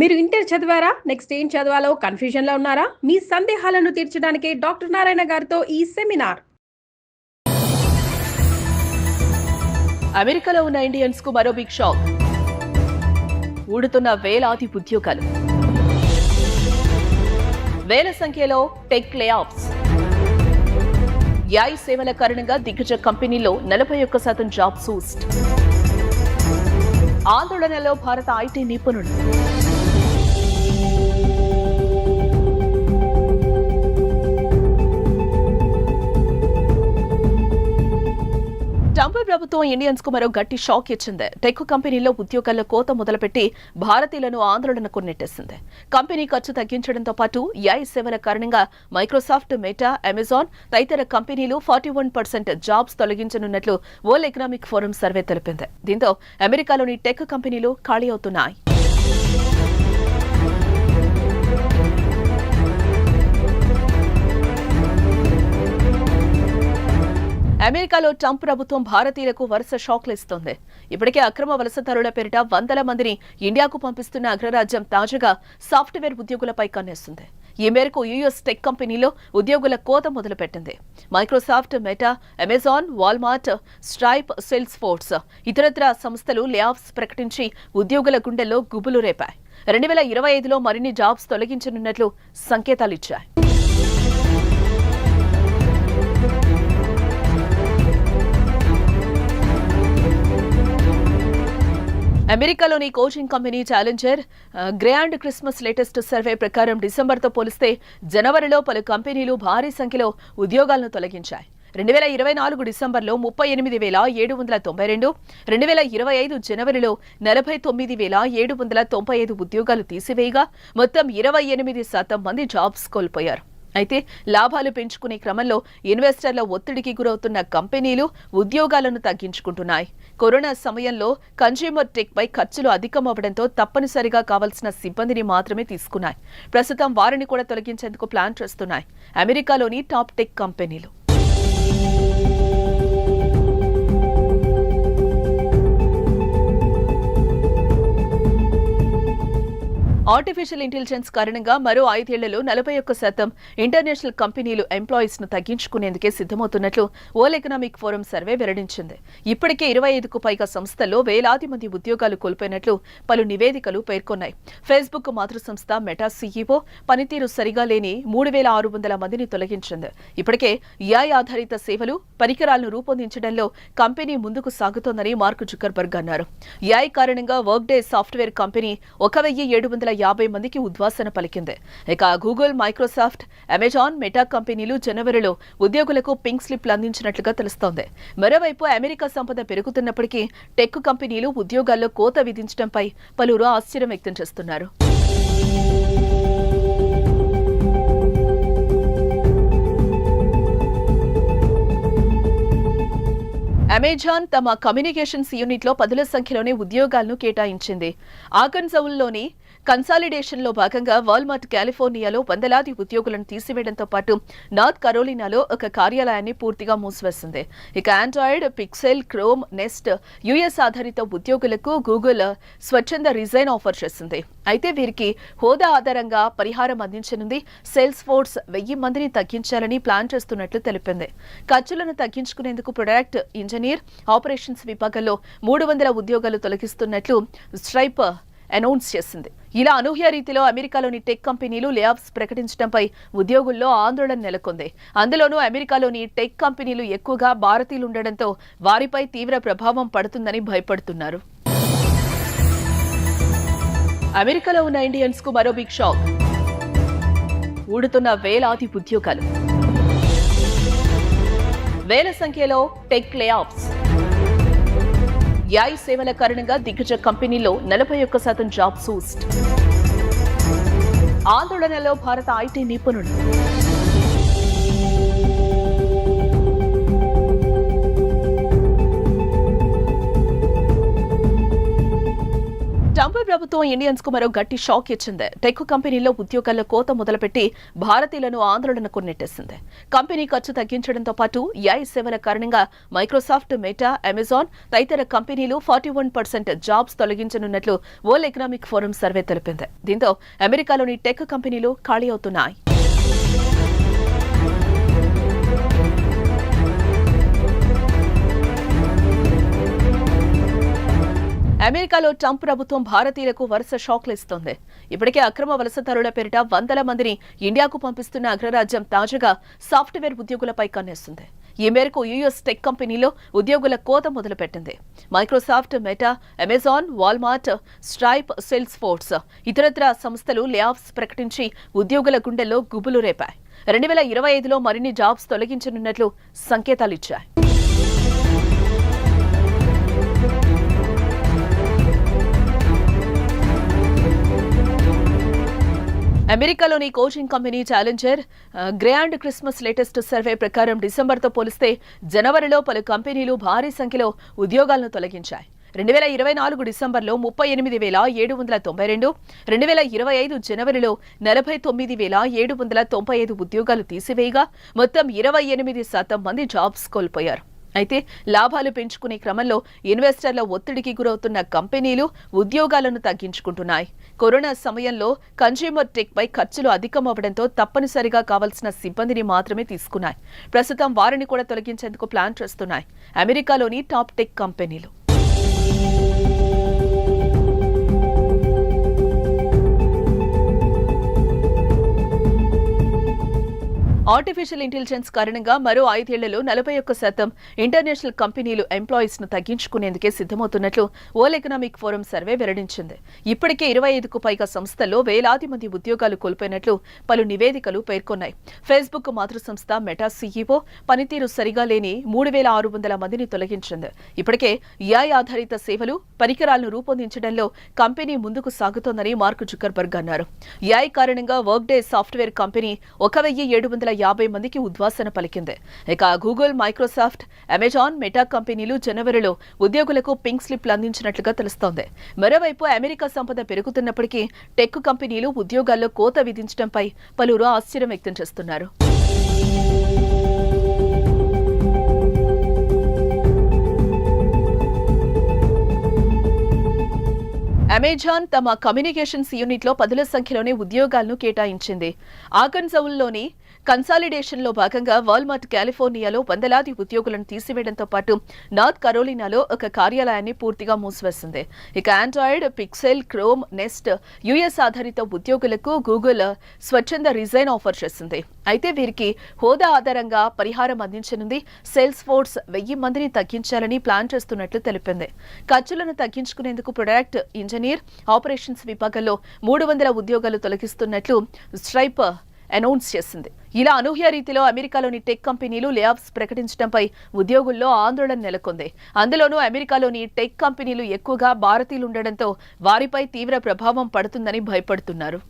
మీరు ఇంటర్ చదివారా? నెక్స్ట్ ఏం చదవాలో కన్‌ఫ్యూజన్‌లో ఉన్నారా? మీ సందేహాలను తీర్చడానికే డాక్టర్ నారాయణ గారితో ఈ సెమినార్. అమెరికాలో ఉన్న ఇండియన్స్ కు మరో బిగ్ షాక్. ఊడుతున్న వేలాది ఉద్యోగాలు, వేల సంఖ్యలో టెక్ లేఆఫ్స్. ఏఐ సేవల కారణంగా దిగ్గజ కంపెనీల్లో 41% జాబ్ సూస్ట్. ఆందోళనలో భారత ఐటీ నిపుణుడు. ట్రంప్ ప్రభుత్వం ఇండియన్స్ కు మరో గట్టి షాక్ ఇచ్చింది. టెక్ కంపెనీల్లో ఉద్యోగాల్లో కోత మొదలుపెట్టి భారతీయులను ఆందోళనకు నెట్టేసింది. కంపెనీ ఖర్చు తగ్గించడంతో పాటు ఏఐ సేవల కారణంగా మైక్రోసాఫ్ట్, మెటా, అమెజాన్ తదితర కంపెనీలు 41% జాబ్స్ తొలగించనున్నట్లు వరల్డ్ ఎకనామిక్ ఫోరం సర్వే తెలిపింది. దీంతో అమెరికాలోని టెక్ కంపెనీలు ఖాళీ అవుతున్నాయి. అమెరికాలో ట్రంప్ ప్రభుత్వం భారతీయులకు వరుస షాక్లు ఇస్తోంది. ఇప్పటికే అక్రమ వలసదారుల పేరిట వందల మందిని ఇండియాకు పంపిస్తున్న అగ్రరాజ్యం తాజాగా సాఫ్ట్వేర్ ఉద్యోగులపై కన్నేస్తుంది. ఈ మేరకు యుఎస్ టెక్ కంపెనీలో ఉద్యోగుల కోత మొదలుపెట్టింది. Microsoft, meta, Amazon, Walmart, stripe, sales force ఇతరత్ర సంస్థలు లేఆఫ్స్ ప్రకటించి ఉద్యోగుల గుండెల్లో గుబులు రేపాయి. 2025లో మరిన్ని జాబ్స్ తొలగించనున్నట్లు సంకేతాలిచ్చాయి. అమెరికాలోని coaching company challenger grand Christmas latest survey ప్రకారం డిసెంబర్తో పోలిస్తే జనవరిలో పలు కంపెనీలు భారీ సంఖ్యలో ఉద్యోగాలను తొలగించాయి. 2024 డిసెంబర్లో 38,792, 2025 జనవరిలో 49,795 ఉద్యోగాలు తీసివేయగా మొత్తం 28% మంది జాబ్స్ కోల్పోయారు. అయితే లాభాలు పెంచుకునే క్రమంలో ఇన్వెస్టర్ల ఒత్తిడికి గురవుతున్న కంపెనీలు ఉద్యోగాలను తగ్గించుకుంటున్నాయి. కరోనా సమయంలో కన్స్యూమర్ టెక్ పై ఖర్చులు అధికమవడంతో తప్పనిసరిగా కావాల్సిన సిబ్బందిని మాత్రమే తీసుకున్నాయి. ప్రస్తుతం వారిని కూడా తొలగించేందుకు ప్లాన్ చేస్తున్నాయి అమెరికాలోని టాప్ టెక్ కంపెనీలు. ఆర్టిఫిషియల్ ఇంటెలిజెన్స్ కారణంగా మరో 5 ఏళ్లలో 41% ఇంటర్నేషనల్ కంపెనీలు ఎంప్లాయీస్ ను తగ్గించుకునేందుకే సిద్ధమవుతున్నట్లు వరల్డ్ ఎకనామిక్ ఫోరం సర్వే వెల్లడించింది. ఇప్పటికే 25కు పైగా సంస్థల్లో వేలాది మంది ఉద్యోగాలు కోల్పోయినట్లు పలు నివేదికలు పేర్కొన్నాయి. ఫేస్బుక్ మాతృ సంస్థ మెటా సీఈఓ పనితీరు సరిగా లేని 3,600 మందిని తొలగించింది. ఇప్పటికే ఏఐ ఆధారిత సేవలు, పరికరాలను రూపొందించడంలో కంపెనీ ముందుకు సాగుతోందని మార్క్ జుకర్బర్గ్ అన్నారు. ఏఐ కారణంగా వర్క్డే సాఫ్ట్వేర్ కంపెనీ 1,750 మందికి ఉద్వాసన పలికింది. ఇక గూగుల్, మైక్రోసాఫ్ట్, అమెజాన్, మెటా కంపెనీలు జనవరిలో ఉద్యోగులకు పింక్ స్లిప్లు అందించినట్లుగా తెలుస్తోంది. మరోవైపు అమెరికా సంపద పెరుగుతున్నప్పటికీ టెక్ కంపెనీలు ఉద్యోగాల్లో కోత విధించడంపై పలువురు ఆశ్చర్యం వ్యక్తం చేస్తున్నారు. అమెజాన్ తమ కమ్యూనికేషన్స్ యూనిట్లో 10ల సంఖ్యలోనే ఉద్యోగాలను కేటాయించింది. ఆర్కన్సాస్లోని కన్సాలిడేషన్ లో భాగంగా వాల్మార్ట్ కాలిఫోర్నియాలో వందలాది ఉద్యోగులను తీసివేయడంతో పాటు నార్త్ కరోలినాలో ఒక కార్యాలయాన్ని పూర్తిగా మూసివేసింది. ఇక Android, Pixel, Chrome, Nest US ఆధారిత ఉద్యోగులకు గూగుల్ స్వచ్ఛంద రిజైన్ ఆఫర్ చేసింది. అయితే వీరికి హోదా ఆధారంగా పరిహారం అందించనుంది. సేల్స్ ఫోర్స్ 1000 మందిని తగ్గించాలని ప్లాన్ చేస్తున్నట్లు తెలిపింది. ఖర్చులను తగ్గించుకునేందుకు ప్రొడక్ట్ ఇంజనీర్, ఆపరేషన్స్ విభాగంలో 300 ఉద్యోగాలు తొలగిస్తున్నట్లు స్ట్రైప్ అనౌన్స్ చేసింది. ఇలా అనూహ్య రీతిలో అమెరికాలోని టెక్ కంపెనీలు లేఆఫ్స్ ప్రకటించడంపై ఉద్యోగుల్లో ఆందోళన నెలకొంది. అందులోనూ అమెరికాలోని టెక్ కంపెనీలు ఎక్కువగా భారతీయులు ఉండడంతో వారిపై తీవ్ర ప్రభావం పడుతుందని భయపడుతున్నారు. అమెరికాలో ఉన్న ఇండియన్స్ కు మరో బిగ్ షాక్. ఊడుతున్న వేలాది ఉద్యోగాలు, వేల సంఖ్యలో టెక్ లేఆఫ్స్. ఏఐ సేవల కారణంగా దిగ్గజ కంపెనీల్లో 41% జాబ్ సూస్ట్. ఆందోళనలో భారత ఐటీ నిపుణుడు. ట్రంప్ ప్రభుత్వం ఇండియన్స్ కు మరో గట్టి షాక్ ఇచ్చింది. టెక్ కంపెనీల్లో ఉద్యోగాల్లో కోత మొదలుపెట్టి భారతీయులను ఆందోళనకు నెట్టేసింది. కంపెనీ ఖర్చు తగ్గించడంతో పాటు ఏఐ సేవల కారణంగా మైక్రోసాఫ్ట్, మెటా, అమెజాన్ తదితర కంపెనీలు 41% జాబ్స్ తొలగించనున్నట్లు వరల్డ్ ఎకనామిక్ ఫోరం సర్వే తెలిపింది. దీంతో అమెరికాలోని టెక్ కంపెనీలు ఖాళీ అవుతున్నాయి. అమెరికాలో ట్రంప్ ప్రభుత్వం భారతీయులకు వరుస షాక్లు ఇస్తోంది. ఇప్పటికే అక్రమ వలసదారుల పేరిట వందల మందిని ఇండియాకు పంపిస్తున్న అగ్రరాజ్యం తాజాగా సాఫ్ట్వేర్ ఉద్యోగులపై కన్నేస్తుంది. ఈ మేరకు యుఎస్ టెక్ కంపెనీలో ఉద్యోగుల కోత మొదలుపెట్టింది. Microsoft, meta, Amazon, Walmart, stripe, sales force ఇతరత్ర సంస్థలు లేఆఫ్స్ ప్రకటించి ఉద్యోగుల గుండెల్లో గుబులు రేపాయి. 2025లో మరిన్ని జాబ్స్ తొలగించనున్నట్లు సంకేతాలిచ్చాయి. అమెరికాలోని coaching company challenger grand Christmas latest survey ప్రకారం డిసెంబర్తో పోలిస్తే జనవరిలో పలు కంపెనీలు భారీ సంఖ్యలో ఉద్యోగాలను తొలగించాయి. 2024 డిసెంబర్లో 38,792, 2025 జనవరిలో 49,795 ఉద్యోగాలు తీసివేయగా మొత్తం 28% మంది జాబ్స్ కోల్పోయారు. అయితే లాభాలు పెంచుకునే క్రమంలో ఇన్వెస్టర్ల ఒత్తిడికి గురవుతున్న కంపెనీలు ఉద్యోగాలను తగ్గించుకుంటున్నాయి. కరోనా సమయంలో కన్స్యూమర్ టెక్ పై ఖర్చులు అధికమవడంతో తప్పనిసరిగా కావాల్సిన సిబ్బందిని మాత్రమే తీసుకున్నాయి. ప్రస్తుతం వారిని కూడా తొలగించేందుకు ప్లాన్ చేస్తున్నాయి అమెరికాలోని టాప్ టెక్ కంపెనీలు. ఆర్టిఫిషియల్ ఇంటెలిజెన్స్ కారణంగా మరో 5 ఏళ్లలో 41% ఇంటర్నేషనల్ కంపెనీలు ఎంప్లాయీస్ ను తగ్గించుకునేందుకే సిద్ధమవుతున్నట్లు వరల్డ్ ఎకనామిక్ ఫోరం సర్వే వెల్లడించింది. ఇప్పటికే 25కు పైగా సంస్థల్లో వేలాది మంది ఉద్యోగాలు కోల్పోయినట్లు పలు నివేదికలు పేర్కొన్నాయి. ఫేస్బుక్ మాతృ సంస్థ మెటా సీఈఓ పనితీరు సరిగా లేని 3,600 మందిని తొలగించింది. ఇప్పటికే ఏఐ ఆధారిత సేవలు, పరికరాలను రూపొందించడంలో కంపెనీ ముందుకు సాగుతోందని మార్క్ జుకర్బర్గ్ అన్నారు. ఏఐ కారణంగా వర్క్డే సాఫ్ట్వేర్ కంపెనీ 1,750 మందికి ఉద్వాసన పలికింది. ఇక గూగుల్, మైక్రోసాఫ్ట్, అమెజాన్, మెటా కంపెనీలు జనవరిలో ఉద్యోగులకు పింక్ స్లిప్లు అందించినట్లుగా తెలుస్తోంది. మరోవైపు అమెరికా సంపద పెరుగుతున్నప్పటికీ టెక్ కంపెనీలు ఉద్యోగాల్లో కోత విధించడంపై పలువురు ఆశ్చర్యం వ్యక్తం చేస్తున్నారు. అమెజాన్ తమ కమ్యూనికేషన్స్ యూనిట్లో పదుల సంఖ్యలోనే ఉద్యోగాలను కేటాయించింది. ఆర్కన్సాస్లోని కన్సాలిడేషన్లో భాగంగా వాల్మార్ట్ కాలిఫోర్నియాలో వందలాది ఉద్యోగులను తీసివేయడంతో పాటు నార్త్ కరోలినాలో ఒక కార్యాలయాన్ని పూర్తిగా మూసివేసింది. ఇక Android, Pixel, Chrome, Nest US ఆధారిత ఉద్యోగులకు గూగుల్ స్వచ్ఛంద రిజైన్ ఆఫర్ చేసింది. అయితే వీరికి హోదా ఆధారంగా పరిహారం అందించనుంది. సేల్స్ ఫోర్స్ 1000 మందిని తగ్గించాలని ప్లాన్ చేస్తున్నట్లు తెలిపింది. ఖర్చులను తగ్గించుకునేందుకు ప్రొడక్ట్, ఇంజనీర్, ఆపరేషన్స్ విభాగంలో 300 ఉద్యోగాలు తొలగిస్తున్నట్లు స్ట్రైప్ అనౌన్స్ చేసింది. ఇలా అనూహ్య రీతిలో అమెరికాలోని టెక్ కంపెనీలు లేఆఫ్స్ ప్రకటించడంపై ఉద్యోగుల్లో ఆందోళన నెలకొంది. అందులోనూ అమెరికాలోని టెక్ కంపెనీలు ఎక్కువగా భారతీయులుండడంతో వారిపై తీవ్ర ప్రభావం పడుతుందని భయపడుతున్నారు.